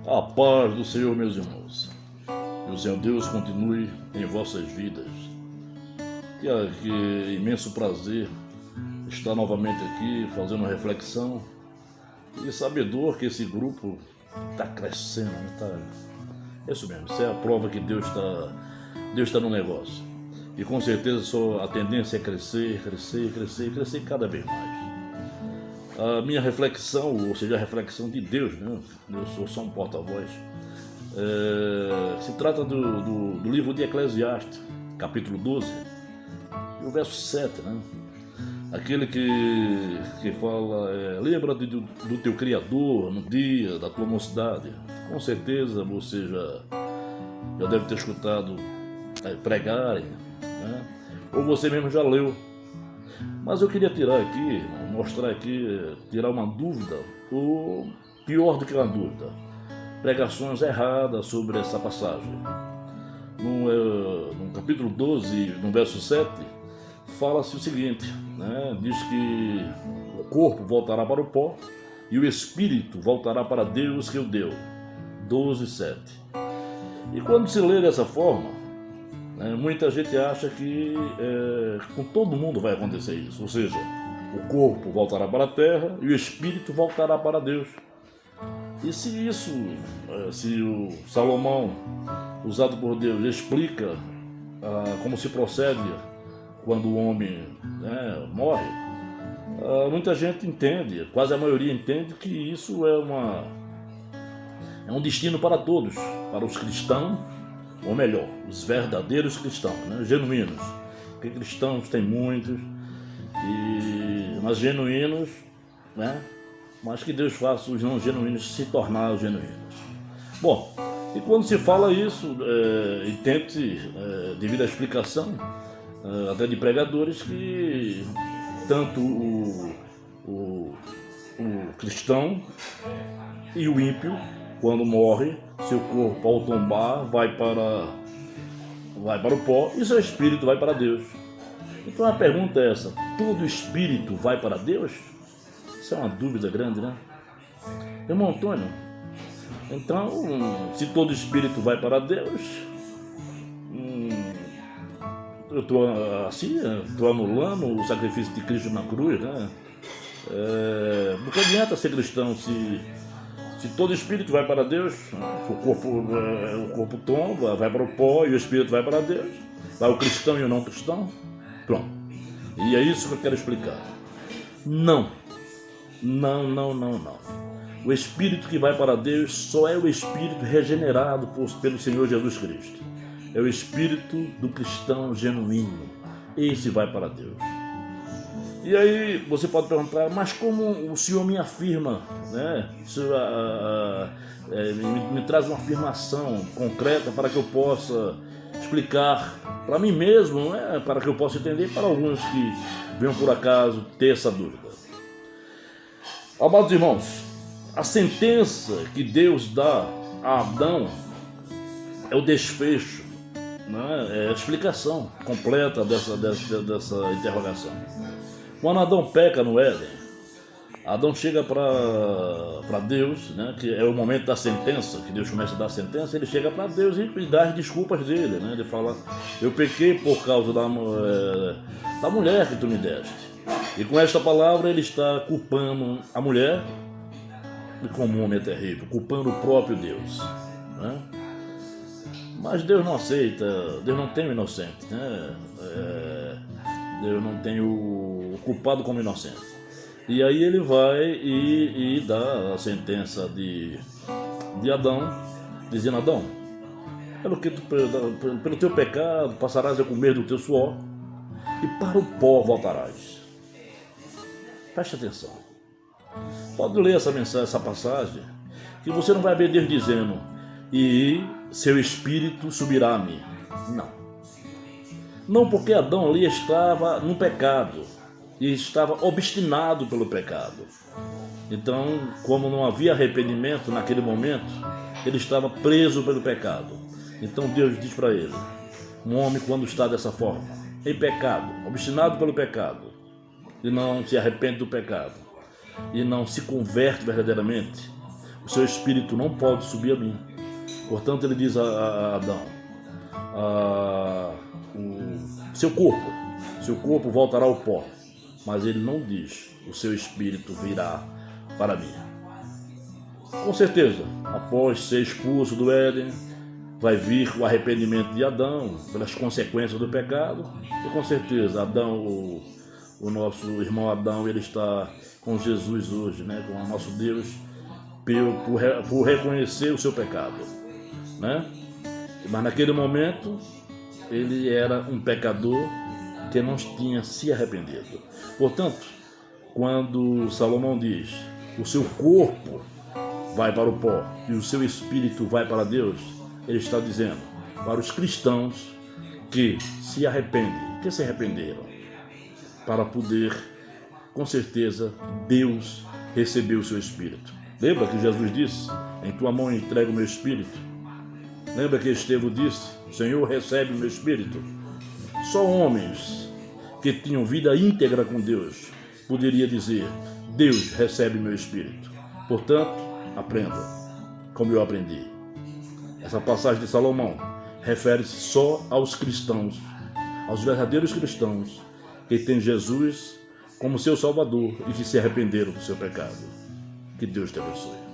A paz do Senhor, meus irmãos. Que o Senhor Deus continue em vossas vidas. Que imenso prazer estar novamente aqui fazendo uma reflexão e sabedor que esse grupo está crescendo. É isso mesmo, isso é a prova que Deus está no negócio. E com certeza só a tendência é crescer, crescer, crescer, crescer cada vez mais. A minha reflexão, ou seja, a reflexão de Deus, né? Eu sou só um porta-voz. Se trata do livro de Eclesiastes, capítulo 12, e o verso 7, né? Aquele que fala, lembra-te do teu Criador no dia da tua mocidade. Com certeza você já deve ter escutado pregarem, né? Ou você mesmo já leu. Mas eu queria mostrar aqui, tirar uma dúvida, ou pior do que uma dúvida, pregações erradas sobre essa passagem. No capítulo 12, no verso 7, fala-se o seguinte, né? Diz que o corpo voltará para o pó e o espírito voltará para Deus que o deu. 12, 7. E quando se lê dessa forma, muita gente acha que com todo mundo vai acontecer isso, ou seja, o corpo voltará para a terra e o espírito voltará para Deus. E se o Salomão, usado por Deus, explica como se procede quando o homem morre, muita gente entende, quase a maioria entende que isso é um destino para todos, para os cristãos, ou melhor, os verdadeiros cristãos, genuínos. Porque cristãos tem muitos, mas genuínos, mas que Deus faça os não genuínos se tornar os genuínos. Bom, e quando se fala isso, e tente, devido à explicação, até de pregadores, que tanto o cristão e o ímpio, quando morre, seu corpo ao tombar vai para o pó e seu espírito vai para Deus. Então a pergunta é essa: todo espírito vai para Deus? Isso é uma dúvida grande, né? Irmão Antônio, então, se todo espírito vai para Deus, eu estou anulando o sacrifício de Cristo na cruz, né? Porque adianta ser cristão se todo espírito vai para Deus, o corpo tomba, vai para o pó e o espírito vai para Deus, vai o cristão e o não cristão, pronto. E é isso que eu quero explicar. Não. O espírito que vai para Deus só é o espírito regenerado pelo Senhor Jesus Cristo. É o espírito do cristão genuíno. Esse vai para Deus. E aí você pode perguntar, mas como o Senhor me afirma, né? Me traz uma afirmação concreta para que eu possa explicar para mim mesmo, para que eu possa entender, para alguns que venham por acaso ter essa dúvida. Amados irmãos, a sentença que Deus dá a Adão é o desfecho, é a explicação completa dessa interrogação. Quando Adão peca no Éden, Adão chega para Deus, que é o momento da sentença, que Deus começa a dar a sentença, ele chega para Deus e dá as desculpas dele, Ele fala, eu pequei por causa da mulher que tu me deste. E com esta palavra ele está culpando a mulher, e como homem é terrível, culpando o próprio Deus, Mas Deus não aceita, Deus não tem o inocente, Deus não tem o culpado como inocente. E aí ele vai e dá a sentença de Adão, dizendo, Adão, pelo teu pecado passarás a comer do teu suor e para o pó voltarás. Preste atenção. Pode ler essa passagem, que você não vai ver Deus dizendo, e seu espírito subirá a mim. Não, porque Adão ali estava no pecado e estava obstinado pelo pecado. Então, como não havia arrependimento naquele momento, ele estava preso pelo pecado. Então Deus diz para ele, um homem quando está dessa forma, em pecado, obstinado pelo pecado, e não se arrepende do pecado, e não se converte verdadeiramente, o seu espírito não pode subir a mim. Portanto, ele diz a Adão, o seu corpo voltará ao pó, mas ele não diz, o seu espírito virá para mim. Com certeza, após ser expulso do Éden, vai vir o arrependimento de Adão pelas consequências do pecado, e com certeza Adão, o nosso irmão Adão, ele está com Jesus hoje, né, com o nosso Deus, por reconhecer o seu pecado, né? Mas naquele momento ele era um pecador que não tinha se arrependido. Portanto, quando Salomão diz, o seu corpo vai para o pó e o seu espírito vai para Deus, ele está dizendo para os cristãos que se arrependem, que se arrependeram, para poder, com certeza, Deus receber o seu espírito. Lembra que Jesus disse, em tua mão entrego o meu espírito? Lembra que Estevão disse, Senhor, recebe o meu espírito? Só homens que tinham vida íntegra com Deus poderia dizer, Deus recebe o meu espírito. Portanto, aprenda como eu aprendi. Essa passagem de Salomão refere-se só aos cristãos, aos verdadeiros cristãos que têm Jesus como seu Salvador e que se arrependeram do seu pecado. Que Deus te abençoe.